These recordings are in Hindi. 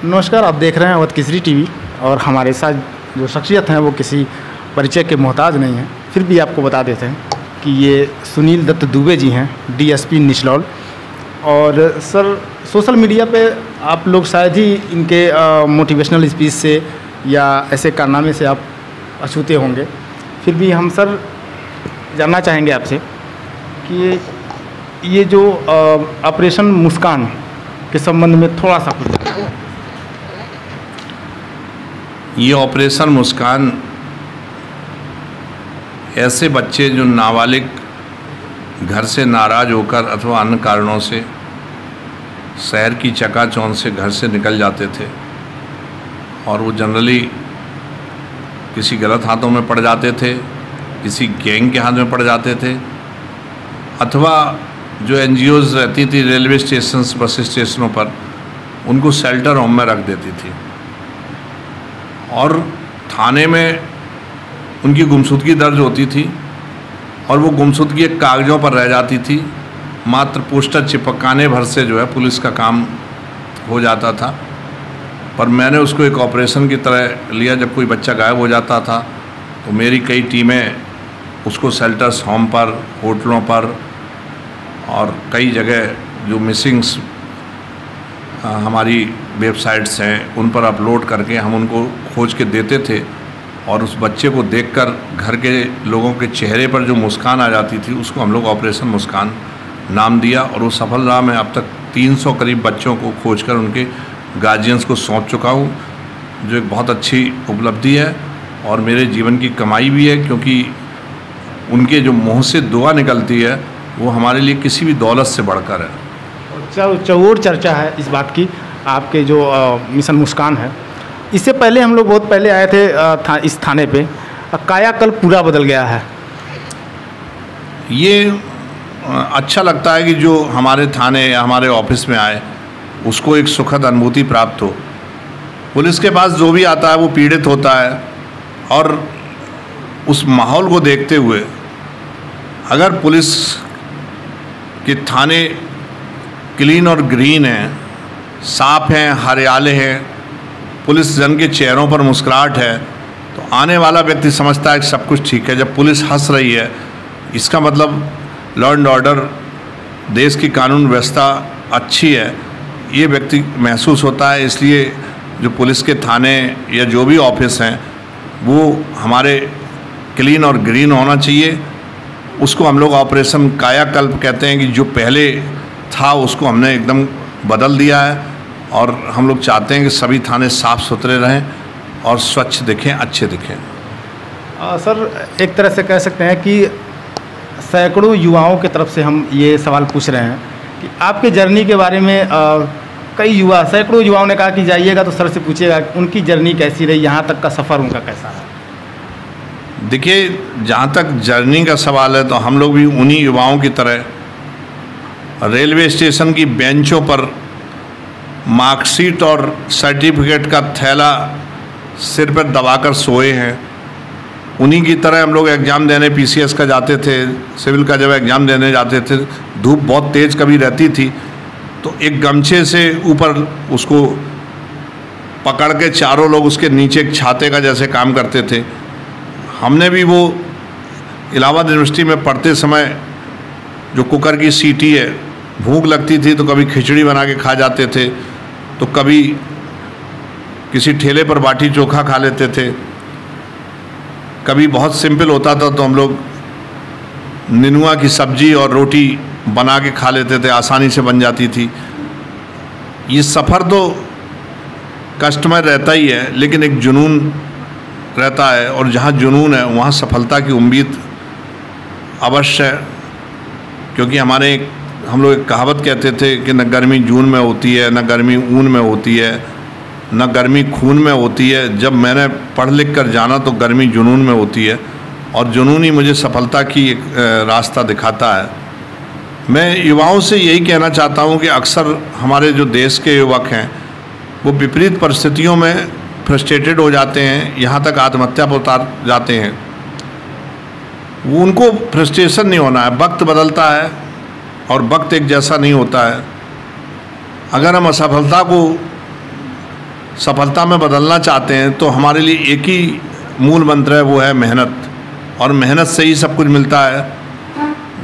नमस्कार, आप देख रहे हैं अवध केसरी टीवी। और हमारे साथ जो शख्सियत हैं वो किसी परिचय के मोहताज नहीं हैं, फिर भी आपको बता देते हैं कि ये सुनील दत्त दुबे जी हैं, डीएसपी निचलौल। और सर, सोशल मीडिया पे आप लोग शायद ही इनके मोटिवेशनल स्पीच से या ऐसे कारनामे से आप अछूते होंगे, फिर भी हम सर जानना चाहेंगे आपसे कि ये जो ऑपरेशन मुस्कान के संबंध में थोड़ा सा कुछ। ये ऑपरेशन मुस्कान ऐसे बच्चे जो नाबालिग घर से नाराज़ होकर अथवा अन्य कारणों से शहर की चकाचौंध से घर से निकल जाते थे और वो जनरली किसी गलत हाथों में पड़ जाते थे, किसी गैंग के हाथ में पड़ जाते थे, अथवा जो एनजीओज़ रहती थी रेलवे स्टेशन बस स्टेशनों पर, उनको शेल्टर होम में रख देती थी और थाने में उनकी गुमशुदगी दर्ज होती थी और वो गुमशुदगी एक कागज़ों पर रह जाती थी। मात्र पोस्टर चिपकाने भर से जो है पुलिस का काम हो जाता था। पर मैंने उसको एक ऑपरेशन की तरह लिया। जब कोई बच्चा गायब हो जाता था तो मेरी कई टीमें उसको शेल्टर्स होम पर, होटलों पर और कई जगह जो मिसिंग्स हमारी वेबसाइट्स हैं उन पर अपलोड करके हम उनको खोज के देते थे और उस बच्चे को देखकर घर के लोगों के चेहरे पर जो मुस्कान आ जाती थी उसको हम लोग ऑपरेशन मुस्कान नाम दिया और वो सफल रहा। मैं अब तक 300 करीब बच्चों को खोजकर उनके गार्जियंस को सौंप चुका हूँ, जो एक बहुत अच्छी उपलब्धि है और मेरे जीवन की कमाई भी है, क्योंकि उनके जो मुँह से दुआ निकलती है वो हमारे लिए किसी भी दौलत से बढ़कर है। चौड़ चर्चा है इस बात की आपके जो मिशन मुस्कान है। इससे पहले हम लोग बहुत पहले आए थे इस थाने पे, कायाकल्प पूरा बदल गया है। ये अच्छा लगता है कि जो हमारे थाने या हमारे ऑफिस में आए उसको एक सुखद अनुभूति प्राप्त हो। पुलिस के पास जो भी आता है वो पीड़ित होता है और उस माहौल को देखते हुए अगर पुलिस के थाने क्लीन और ग्रीन हैं, साफ हैं, हरियाले हैं, पुलिस जन के चेहरों पर मुस्कुराहट है, तो आने वाला व्यक्ति समझता है कि सब कुछ ठीक है। जब पुलिस हंस रही है इसका मतलब लॉ एंड ऑर्डर, देश की कानून व्यवस्था अच्छी है, ये व्यक्ति महसूस होता है। इसलिए जो पुलिस के थाने या जो भी ऑफिस हैं वो हमारे क्लीन और ग्रीन होना चाहिए। उसको हम लोग ऑपरेशन कायाकल्प कहते हैं कि जो पहले था उसको हमने एकदम बदल दिया है और हम लोग चाहते हैं कि सभी थाने साफ़ सुथरे रहें और स्वच्छ दिखें, अच्छे दिखें। सर, एक तरह से कह सकते हैं कि सैकड़ों युवाओं की तरफ से हम ये सवाल पूछ रहे हैं कि आपके जर्नी के बारे में सैकड़ों युवाओं ने कहा कि जाइएगा तो सर से पूछिएगा उनकी जर्नी कैसी रही, यहाँ तक का सफ़र उनका कैसा है। देखिए, जहाँ तक जर्नी का सवाल है तो हम लोग भी उन्हीं युवाओं की तरह रेलवे स्टेशन की बेंचों पर मार्कशीट और सर्टिफिकेट का थैला सिर पर दबाकर सोए हैं। उन्हीं की तरह हम लोग एग्ज़ाम देने पीसीएस का जाते थे, सिविल का जब एग्ज़ाम देने जाते थे, धूप बहुत तेज़ कभी रहती थी तो एक गमछे से ऊपर उसको पकड़ के चारों लोग उसके नीचे एक छाते का जैसे काम करते थे। हमने भी वो इलाहाबाद यूनिवर्सिटी में पढ़ते समय जो कुकर की सीटी है, भूख लगती थी तो कभी खिचड़ी बना के खा जाते थे, तो कभी किसी ठेले पर बाटी चोखा खा लेते थे, कभी बहुत सिंपल होता था तो हम लोग निनुआ की सब्जी और रोटी बना के खा लेते थे, आसानी से बन जाती थी। ये सफ़र तो कष्टमय रहता ही है लेकिन एक जुनून रहता है और जहाँ जुनून है वहाँ सफलता की उम्मीद अवश्य है। क्योंकि हम लोग एक कहावत कहते थे कि न गर्मी जून में होती है, न गर्मी ऊन में होती है, न गर्मी खून में होती है। जब मैंने पढ़ लिख कर जाना तो गर्मी जुनून में होती है और जुनून ही मुझे सफलता की एक रास्ता दिखाता है। मैं युवाओं से यही कहना चाहता हूँ कि अक्सर हमारे जो देश के युवक हैं वो विपरीत परिस्थितियों में फ्रस्ट्रेटेड हो जाते हैं, यहाँ तक आत्महत्या पर उतार जाते हैं। वो उनको फ्रस्ट्रेशन नहीं होना है, वक्त बदलता है और वक्त एक जैसा नहीं होता है। अगर हम असफलता को सफलता में बदलना चाहते हैं तो हमारे लिए एक ही मूल मंत्र है, वो है मेहनत। और मेहनत से ही सब कुछ मिलता है।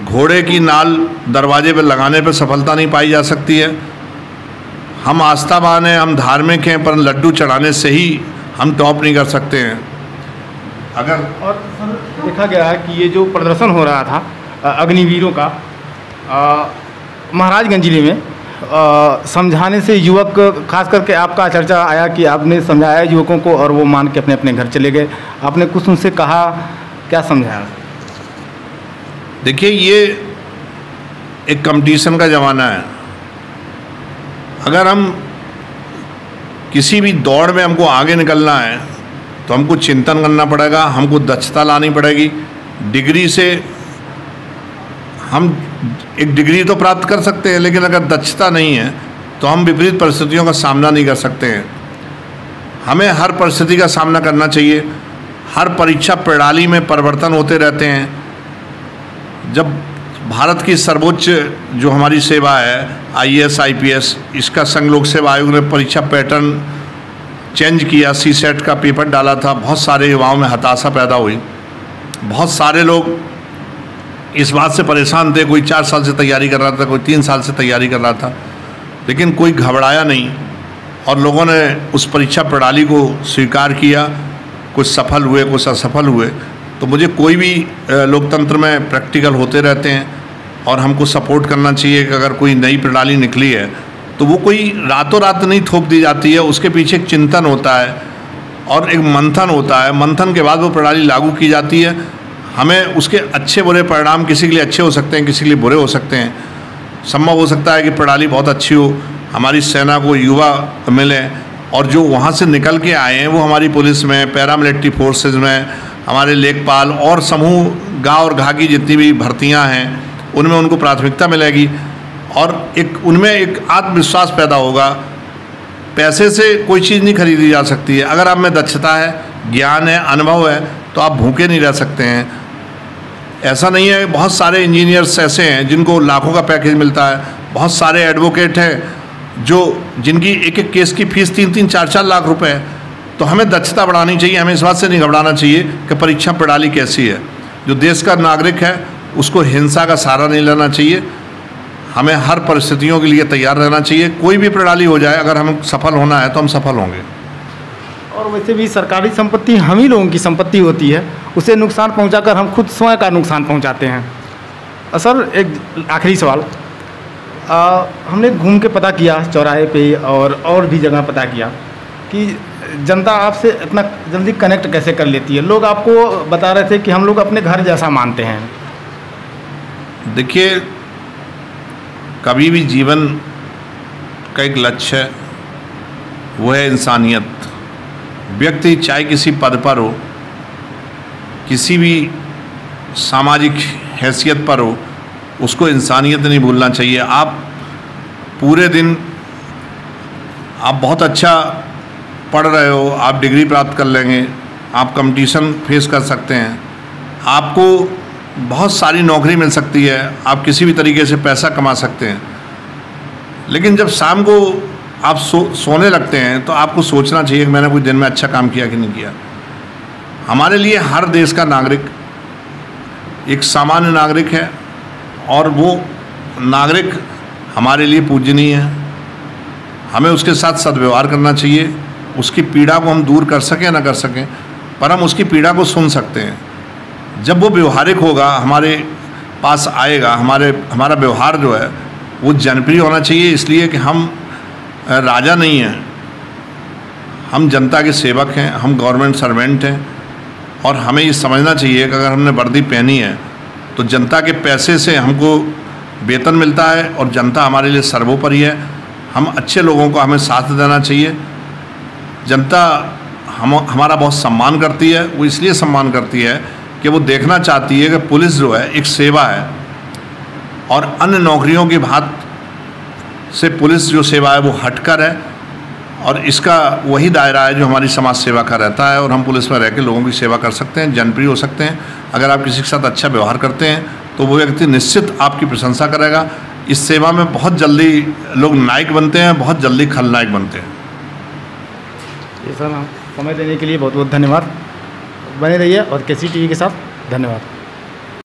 घोड़े की नाल दरवाजे पर लगाने पर सफलता नहीं पाई जा सकती है। हम आस्थावान हैं, हम धार्मिक हैं, पर लड्डू चढ़ाने से ही हम टॉप नहीं कर सकते हैं। अगर और सर देखा गया है कि ये जो प्रदर्शन हो रहा था अग्निवीरों का महाराजगंज जिले में, समझाने से युवक, खास करके आपका चर्चा आया कि आपने समझाया युवकों को और वो मान के अपने अपने घर चले गए। आपने कुछ उनसे कहा, क्या समझाया? देखिए, ये एक कंपटीशन का ज़माना है। अगर हम किसी भी दौड़ में हमको आगे निकलना है तो हमको चिंतन करना पड़ेगा, हमको दक्षता लानी पड़ेगी। डिग्री से हम एक डिग्री तो प्राप्त कर सकते हैं, लेकिन अगर दक्षता नहीं है तो हम विपरीत परिस्थितियों का सामना नहीं कर सकते हैं। हमें हर परिस्थिति का सामना करना चाहिए। हर परीक्षा प्रणाली में परिवर्तन होते रहते हैं। जब भारत की सर्वोच्च जो हमारी सेवा है IAS IPS, इसका संघ लोक सेवा आयोग ने परीक्षा पैटर्न चेंज किया, CSET का पेपर डाला था। बहुत सारे युवाओं में हताशा पैदा हुई। बहुत सारे लोग इस बात से परेशान थे, कोई 4 साल से तैयारी कर रहा था, कोई 3 साल से तैयारी कर रहा था, लेकिन कोई घबराया नहीं और लोगों ने उस परीक्षा प्रणाली को स्वीकार किया। कुछ सफल हुए, कुछ असफल हुए। तो मुझे कोई भी लोकतंत्र में प्रैक्टिकल होते रहते हैं और हमको सपोर्ट करना चाहिए कि अगर कोई नई प्रणाली निकली है तो वो कोई रातों रात नहीं थोप दी जाती है। उसके पीछे एक चिंतन होता है और एक मंथन होता है। मंथन के बाद वो प्रणाली लागू की जाती है। हमें उसके अच्छे बुरे परिणाम, किसी के लिए अच्छे हो सकते हैं, किसी के लिए बुरे हो सकते हैं। संभव हो सकता है कि प्रणाली बहुत अच्छी हो, हमारी सेना को युवा मिले और जो वहाँ से निकल के आए हैं वो हमारी पुलिस में, पैरामिलिट्री फोर्सेज में, हमारे लेखपाल और समूह गाँव और घा की जितनी भी भर्तियाँ हैं उनमें उनको प्राथमिकता मिलेगी और उनमें एक आत्मविश्वास पैदा होगा। पैसे से कोई चीज़ नहीं खरीदी जा सकती है। अगर आप में दक्षता है, ज्ञान है, अनुभव है तो आप भूखे नहीं रह सकते हैं। ऐसा नहीं है, बहुत सारे इंजीनियर्स ऐसे हैं जिनको लाखों का पैकेज मिलता है। बहुत सारे एडवोकेट हैं जिनकी एक एक केस की फीस 3-3, 4-4 लाख रुपए है। तो हमें दक्षता बढ़ानी चाहिए। हमें इस बात से नहीं घबराना चाहिए कि परीक्षा प्रणाली कैसी है। जो देश का नागरिक है उसको हिंसा का सहारा नहीं लेना चाहिए। हमें हर परिस्थितियों के लिए तैयार रहना चाहिए। कोई भी प्रणाली हो जाए, अगर हम सफल होना है तो हम सफल होंगे। और वैसे भी सरकारी संपत्ति हम ही लोगों की संपत्ति होती है, उसे नुकसान पहुंचाकर हम खुद स्वयं का नुकसान पहुंचाते हैं। सर, एक आखिरी सवाल, हमने घूम के पता किया चौराहे पे और भी जगह पता किया कि जनता आपसे इतना जल्दी कनेक्ट कैसे कर लेती है। लोग आपको बता रहे थे कि हम लोग अपने घर जैसा मानते हैं। देखिए, कभी भी जीवन का एक लक्ष्य है, वो है इंसानियत। व्यक्ति चाहे किसी पद पर हो, किसी भी सामाजिक हैसियत पर हो, उसको इंसानियत नहीं भूलना चाहिए। आप पूरे दिन आप बहुत अच्छा पढ़ रहे हो, आप डिग्री प्राप्त कर लेंगे, आप कंपटीशन फेस कर सकते हैं, आपको बहुत सारी नौकरी मिल सकती है, आप किसी भी तरीके से पैसा कमा सकते हैं। लेकिन जब शाम को आप सोने लगते हैं तो आपको सोचना चाहिए कि मैंने कोई दिन में अच्छा काम किया कि नहीं किया। हमारे लिए हर देश का नागरिक एक सामान्य नागरिक है और वो नागरिक हमारे लिए पूजनीय है। हमें उसके साथ सद्व्यवहार करना चाहिए। उसकी पीड़ा को हम दूर कर सकें ना कर सकें, पर हम उसकी पीड़ा को सुन सकते हैं। जब वो व्यवहारिक होगा, हमारे पास आएगा, हमारा व्यवहार जो है वो जनप्रिय होना चाहिए। इसलिए कि हम राजा नहीं हैं, हम जनता के सेवक हैं, हम गवर्नमेंट सर्वेंट हैं और हमें ये समझना चाहिए कि अगर हमने वर्दी पहनी है तो जनता के पैसे से हमको वेतन मिलता है और जनता हमारे लिए सर्वोपरि है। हम अच्छे लोगों को हमें साथ देना चाहिए। जनता हमारा बहुत सम्मान करती है। वो इसलिए सम्मान करती है कि वो देखना चाहती है कि पुलिस जो है एक सेवा है और अन्य नौकरियों की भांति से पुलिस जो सेवा है वो हटकर है और इसका वही दायरा है जो हमारी समाज सेवा का रहता है और हम पुलिस में रह के लोगों की सेवा कर सकते हैं, जनप्रिय हो सकते हैं। अगर आप किसी के साथ अच्छा व्यवहार करते हैं तो वो व्यक्ति निश्चित आपकी प्रशंसा करेगा। इस सेवा में बहुत जल्दी लोग नायक बनते हैं, बहुत जल्दी खलनायक बनते हैं। ये सर, समय देने के लिए बहुत बहुत धन्यवाद। बने रहिए और केसी टीवी के साथ। धन्यवाद।